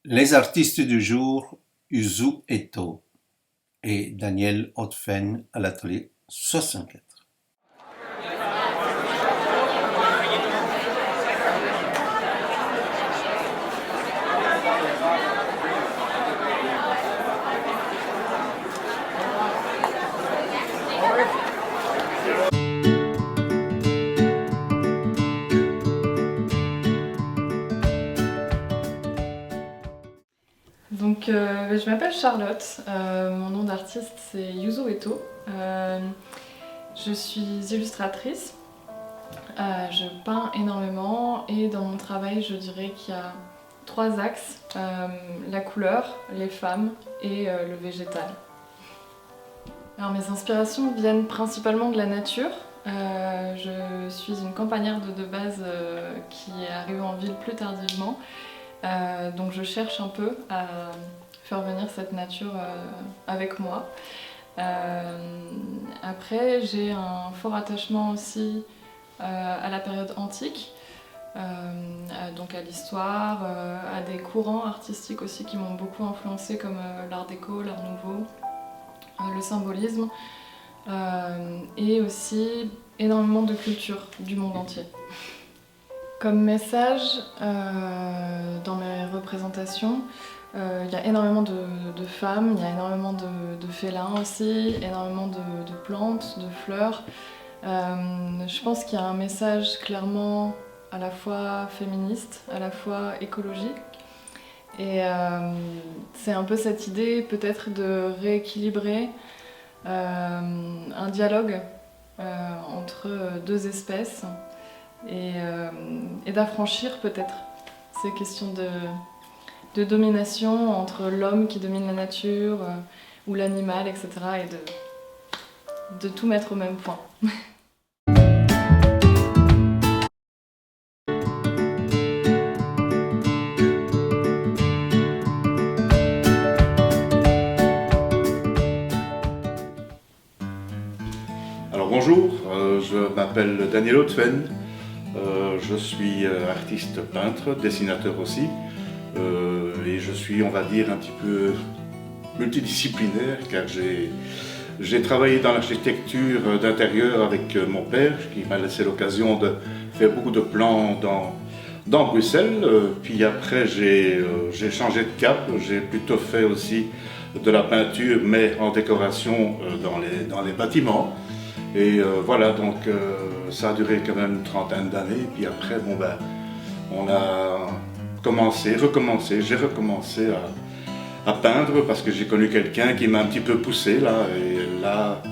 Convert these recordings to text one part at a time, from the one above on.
Les artistes du jour, Uzu Eto et Daniel Hotfen à l'atelier 64. Je m'appelle Charlotte, mon nom d'artiste c'est Uzu Eto. Je suis illustratrice, je peins énormément et dans mon travail je dirais qu'il y a trois axes, la couleur, les femmes et le végétal. Alors mes inspirations viennent principalement de la nature. Je suis une campagnarde de base qui est arrivée en ville plus tardivement. Donc je cherche un peu à faire venir cette nature avec moi. Après j'ai un fort attachement aussi à la période antique, donc à l'histoire, à des courants artistiques aussi qui m'ont beaucoup influencée comme l'art déco, l'art nouveau, le symbolisme et aussi énormément de culture du monde entier. Comme message, dans mes représentations, il y a énormément de femmes, il y a énormément de félins aussi, énormément de plantes, de fleurs. Je pense qu'il y a un message clairement à la fois féministe, à la fois écologique. Et c'est un peu cette idée peut-être de rééquilibrer un dialogue entre deux espèces. Et d'affranchir peut-être ces questions de domination entre l'homme qui domine la nature ou l'animal, etc. et de tout mettre au même point. Alors bonjour, je m'appelle Daniel Hotfen. Je suis artiste peintre, dessinateur aussi, et je suis, on va dire, un petit peu multidisciplinaire car j'ai travaillé dans l'architecture d'intérieur avec mon père qui m'a laissé l'occasion de faire beaucoup de plans dans Bruxelles. Puis après j'ai changé de cap, j'ai plutôt fait aussi de la peinture mais en décoration dans les bâtiments. Et voilà, donc ça a duré quand même une trentaine d'années. Puis après, on a j'ai recommencé à peindre parce que j'ai connu quelqu'un qui m'a un petit peu poussé là. Et là,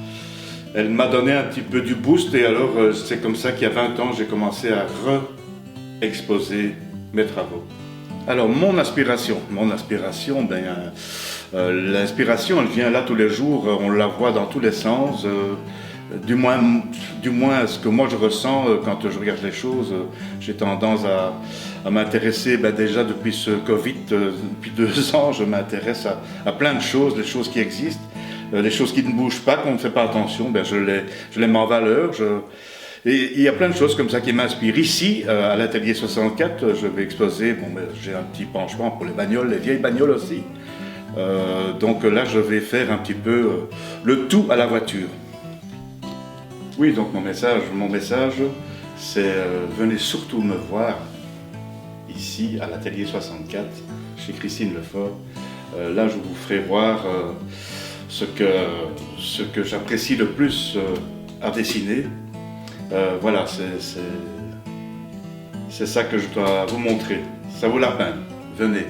elle m'a donné un petit peu du boost. Et alors, c'est comme ça qu'il y a 20 ans, j'ai commencé à re-exposer mes travaux. Alors, mon inspiration, l'inspiration, elle vient là tous les jours. On la voit dans tous les sens. Du moins ce que moi je ressens quand je regarde les choses, j'ai tendance à m'intéresser déjà depuis ce Covid, depuis 2 ans, je m'intéresse à plein de choses, les choses qui existent, les choses qui ne bougent pas, qu'on ne fait pas attention, je les mets en valeur. Et il y a plein de choses comme ça qui m'inspirent. Ici, à l'atelier 64, je vais exposer, j'ai un petit penchant pour les bagnoles, les vieilles bagnoles aussi. Donc là, je vais faire un petit peu le tout à la voiture. Oui, donc mon message, c'est venez surtout me voir ici à l'atelier 64 chez Christine Lefort. Là, je vous ferai voir ce que j'apprécie le plus à dessiner. Voilà, c'est ça que je dois vous montrer. Ça vaut la peine. Venez.